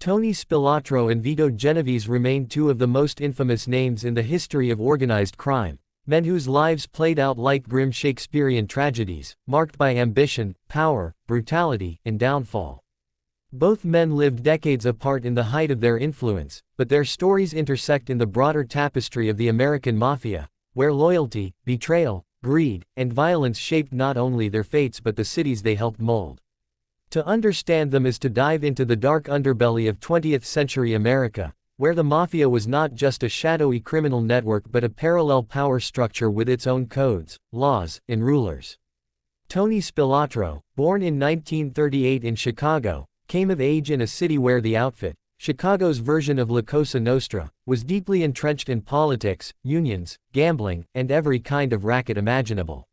Tony Spilotro and Vito Genovese remain two of the most infamous names in the history of organized crime, men whose lives played out like grim Shakespearean tragedies, marked by ambition, power, brutality, and downfall. Both men lived decades apart in the height of their influence, but their stories intersect in the broader tapestry of the American Mafia, where loyalty, betrayal, greed, and violence shaped not only their fates but the cities they helped mold. To understand them is to dive into the dark underbelly of 20th-century America, where the Mafia was not just a shadowy criminal network but a parallel power structure with its own codes, laws, and rulers. Tony Spilotro, born in 1938 in Chicago, came of age in a city where the outfit, Chicago's version of La Cosa Nostra, was deeply entrenched in politics, unions, gambling, and every kind of racket imaginable.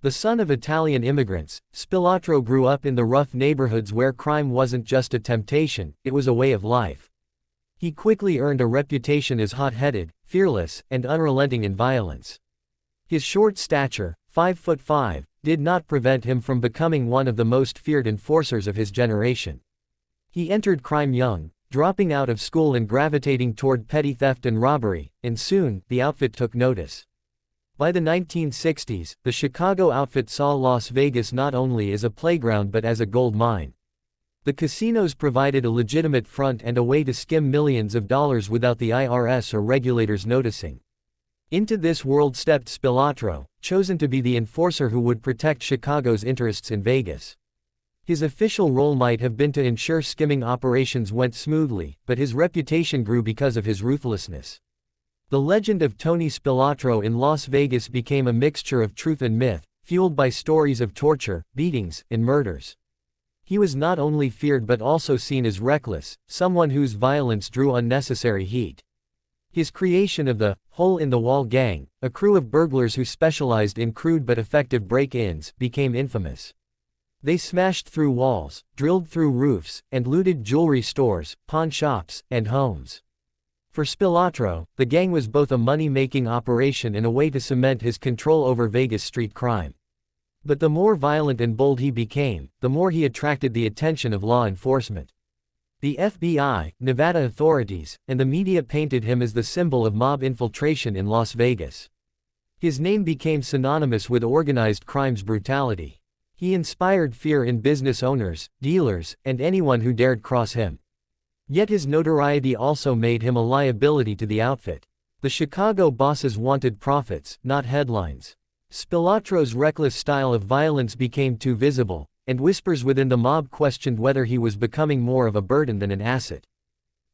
The son of Italian immigrants, Spilotro grew up in the rough neighborhoods where crime wasn't just a temptation, it was a way of life. He quickly earned a reputation as hot-headed, fearless, and unrelenting in violence. His short stature, 5'5", did not prevent him from becoming one of the most feared enforcers of his generation. He entered crime young, dropping out of school and gravitating toward petty theft and robbery, and soon, the outfit took notice. By the 1960s, the Chicago outfit saw Las Vegas not only as a playground but as a gold mine. The casinos provided a legitimate front and a way to skim millions of dollars without the IRS or regulators noticing. Into this world stepped Spilotro, chosen to be the enforcer who would protect Chicago's interests in Vegas. His official role might have been to ensure skimming operations went smoothly, but his reputation grew because of his ruthlessness. The legend of Tony Spilotro in Las Vegas became a mixture of truth and myth, fueled by stories of torture, beatings, and murders. He was not only feared but also seen as reckless, someone whose violence drew unnecessary heat. His creation of the Hole-in-the-Wall Gang, a crew of burglars who specialized in crude but effective break-ins, became infamous. They smashed through walls, drilled through roofs, and looted jewelry stores, pawn shops, and homes. For Spilotro, the gang was both a money-making operation and a way to cement his control over Vegas street crime. But the more violent and bold he became, the more he attracted the attention of law enforcement. The FBI, Nevada authorities, and the media painted him as the symbol of mob infiltration in Las Vegas. His name became synonymous with organized crime's brutality. He inspired fear in business owners, dealers, and anyone who dared cross him. Yet his notoriety also made him a liability to the outfit. The Chicago bosses wanted profits, not headlines. Spilotro's reckless style of violence became too visible, and whispers within the mob questioned whether he was becoming more of a burden than an asset.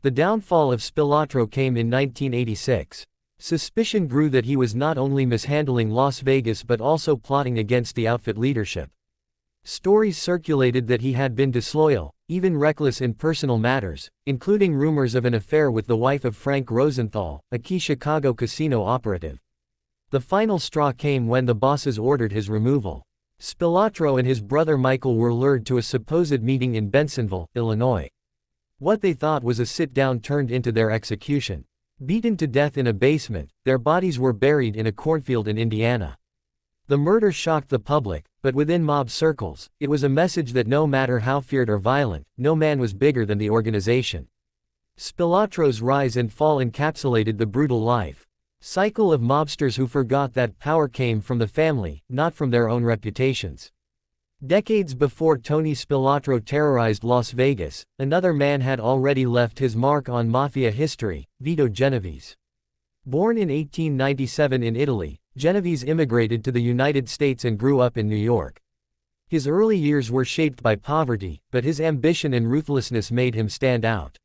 The downfall of Spilotro came in 1986. Suspicion grew that he was not only mishandling Las Vegas but also plotting against the outfit leadership. Stories circulated that he had been disloyal, even reckless in personal matters, including rumors of an affair with the wife of Frank Rosenthal, a key Chicago casino operative. The final straw came when the bosses ordered his removal. Spilotro and his brother Michael were lured to a supposed meeting in Bensonville, Illinois. What they thought was a sit-down turned into their execution. Beaten to death in a basement, their bodies were buried in a cornfield in Indiana. The murder shocked the public, but within mob circles, it was a message that no matter how feared or violent, no man was bigger than the organization. Spilotro's rise and fall encapsulated the brutal life cycle of mobsters who forgot that power came from the family, not from their own reputations. Decades before Tony Spilotro terrorized Las Vegas, another man had already left his mark on Mafia history, Vito Genovese. Born in 1897 in Italy, Genovese immigrated to the United States and grew up in New York. His early years were shaped by poverty, but his ambition and ruthlessness made him stand out.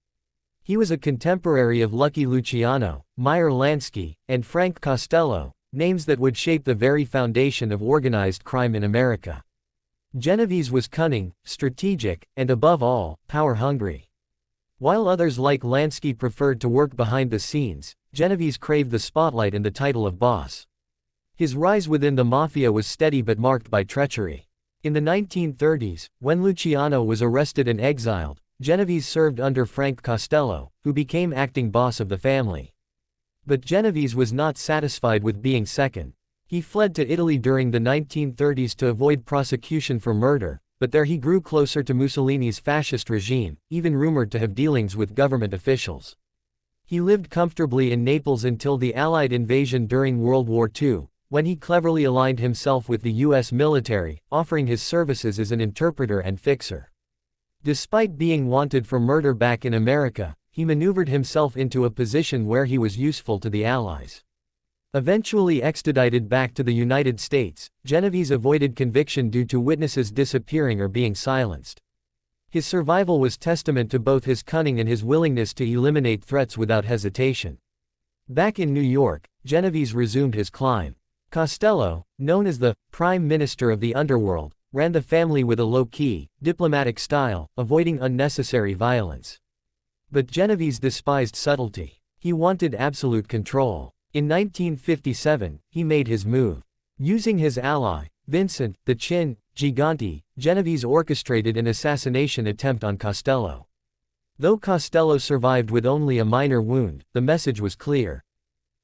He was a contemporary of Lucky Luciano, Meyer Lansky, and Frank Costello, names that would shape the very foundation of organized crime in America. Genovese was cunning, strategic, and above all, power-hungry. While others like Lansky preferred to work behind the scenes, Genovese craved the spotlight and the title of boss. His rise within the Mafia was steady but marked by treachery. In the 1930s, when Luciano was arrested and exiled, Genovese served under Frank Costello, who became acting boss of the family. But Genovese was not satisfied with being second. He fled to Italy during the 1930s to avoid prosecution for murder, but there he grew closer to Mussolini's fascist regime, even rumored to have dealings with government officials. He lived comfortably in Naples until the Allied invasion during World War II, when he cleverly aligned himself with the US military, offering his services as an interpreter and fixer. Despite being wanted for murder back in America, he maneuvered himself into a position where he was useful to the Allies. Eventually extradited back to the United States, Genovese avoided conviction due to witnesses disappearing or being silenced. His survival was testament to both his cunning and his willingness to eliminate threats without hesitation. Back in New York, Genovese resumed his climb. Costello, known as the Prime Minister of the Underworld, ran the family with a low-key, diplomatic style, avoiding unnecessary violence. But Genovese despised subtlety. He wanted absolute control. In 1957, he made his move. Using his ally, Vincent, the Chin, Gigante, Genovese orchestrated an assassination attempt on Costello. Though Costello survived with only a minor wound, the message was clear.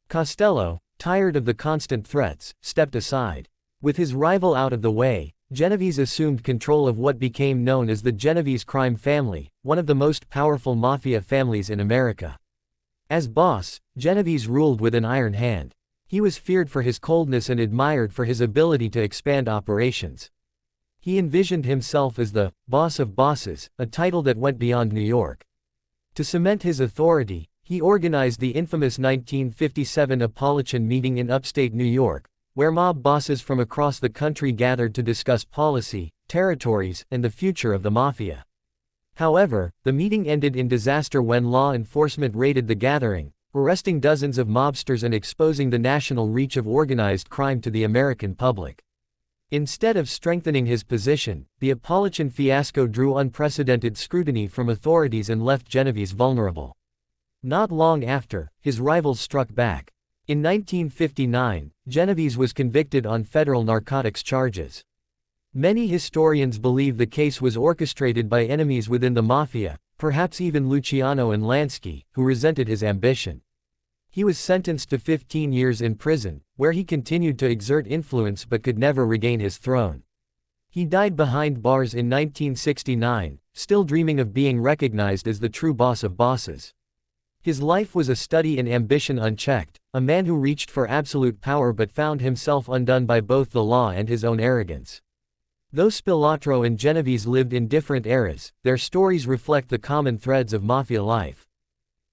Costello, tired of the constant threats, stepped aside. With his rival out of the way, Genovese assumed control of what became known as the Genovese crime family, one of the most powerful mafia families in America. As boss, Genovese ruled with an iron hand. He was feared for his coldness and admired for his ability to expand operations. He envisioned himself as the boss of bosses, a title that went beyond New York. To cement his authority, he organized the infamous 1957 Apalachin meeting in upstate New York, where mob bosses from across the country gathered to discuss policy, territories, and the future of the Mafia. However, the meeting ended in disaster when law enforcement raided the gathering, arresting dozens of mobsters and exposing the national reach of organized crime to the American public. Instead of strengthening his position, the Apalachin fiasco drew unprecedented scrutiny from authorities and left Genovese vulnerable. Not long after, his rivals struck back. In 1959, Genovese was convicted on federal narcotics charges. Many historians believe the case was orchestrated by enemies within the Mafia, perhaps even Luciano and Lansky, who resented his ambition. He was sentenced to 15 years in prison, where he continued to exert influence but could never regain his throne. He died behind bars in 1969, still dreaming of being recognized as the true boss of bosses. His life was a study in ambition unchecked, a man who reached for absolute power but found himself undone by both the law and his own arrogance. Though Spilotro and Genovese lived in different eras, their stories reflect the common threads of Mafia life.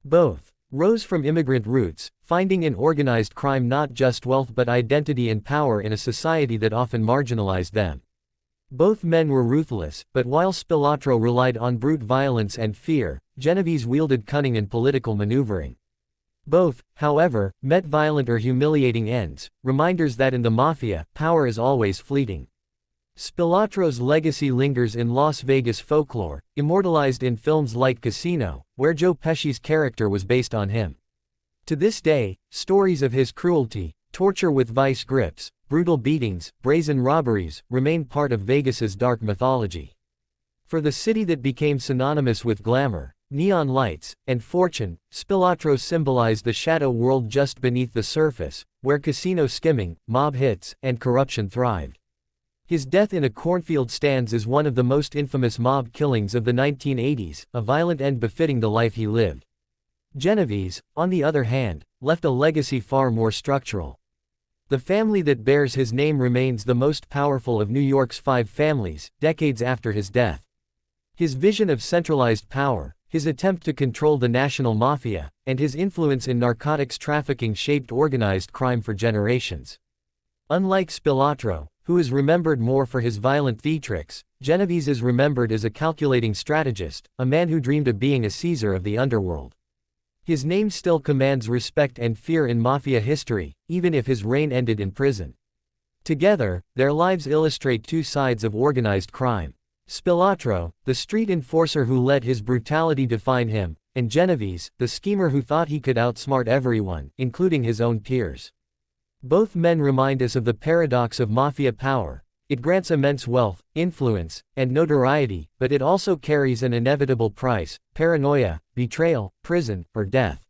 Both rose from immigrant roots, finding in organized crime not just wealth but identity and power in a society that often marginalized them. Both men were ruthless, but while Spilotro relied on brute violence and fear, Genovese wielded cunning and political maneuvering. Both, however, met violent or humiliating ends, reminders that in the Mafia, power is always fleeting. Spilotro's legacy lingers in Las Vegas folklore, immortalized in films like Casino, where Joe Pesci's character was based on him. To this day, stories of his cruelty, torture with vice grips, brutal beatings, brazen robberies, remain part of Vegas's dark mythology. For the city that became synonymous with glamour, neon lights, and fortune, Spilotro symbolized the shadow world just beneath the surface, where casino skimming, mob hits, and corruption thrived. His death in a cornfield stands as one of the most infamous mob killings of the 1980s, a violent end befitting the life he lived. Genovese, on the other hand, left a legacy far more structural. The family that bears his name remains the most powerful of New York's 5 families, decades after his death. His vision of centralized power, his attempt to control the national mafia, and his influence in narcotics trafficking shaped organized crime for generations. Unlike Spilotro, who is remembered more for his violent theatrics, Genovese is remembered as a calculating strategist, a man who dreamed of being a Caesar of the underworld. His name still commands respect and fear in Mafia history, even if his reign ended in prison. Together, their lives illustrate 2 sides of organized crime. Spilotro, the street enforcer who let his brutality define him, and Genovese, the schemer who thought he could outsmart everyone, including his own peers. Both men remind us of the paradox of Mafia power. It grants immense wealth, influence, and notoriety, but it also carries an inevitable price: paranoia, betrayal, prison, or death.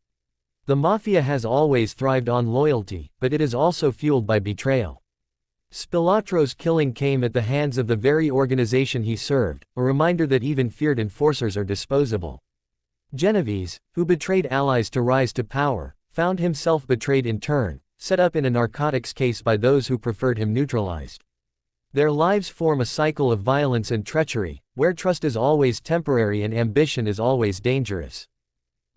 The Mafia has always thrived on loyalty, but it is also fueled by betrayal. Spilotro's killing came at the hands of the very organization he served, a reminder that even feared enforcers are disposable. Genovese, who betrayed allies to rise to power, found himself betrayed in turn, set up in a narcotics case by those who preferred him neutralized. Their lives form a cycle of violence and treachery, where trust is always temporary and ambition is always dangerous.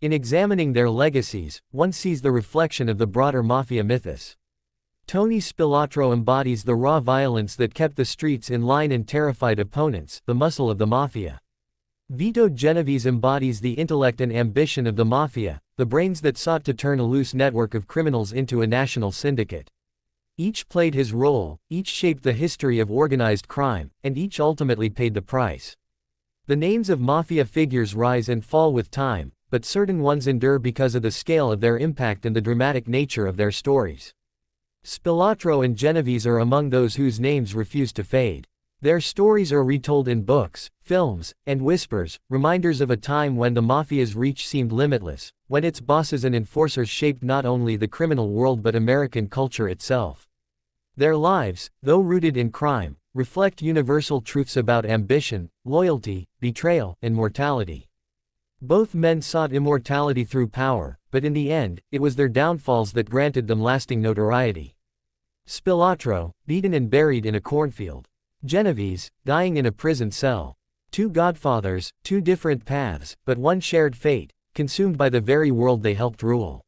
In examining their legacies, one sees the reflection of the broader Mafia mythos. Tony Spilotro embodies the raw violence that kept the streets in line and terrified opponents, the muscle of the Mafia. Vito Genovese embodies the intellect and ambition of the Mafia, the brains that sought to turn a loose network of criminals into a national syndicate. Each played his role, each shaped the history of organized crime, and each ultimately paid the price. The names of Mafia figures rise and fall with time, but certain ones endure because of the scale of their impact and the dramatic nature of their stories. Spilotro and Genovese are among those whose names refuse to fade. Their stories are retold in books, films, and whispers, reminders of a time when the Mafia's reach seemed limitless, when its bosses and enforcers shaped not only the criminal world but American culture itself. Their lives, though rooted in crime, reflect universal truths about ambition, loyalty, betrayal, and mortality. Both men sought immortality through power, but in the end, it was their downfalls that granted them lasting notoriety. Spilotro, beaten and buried in a cornfield. Genovese, dying in a prison cell. Two godfathers, two different paths, but one shared fate, consumed by the very world they helped rule.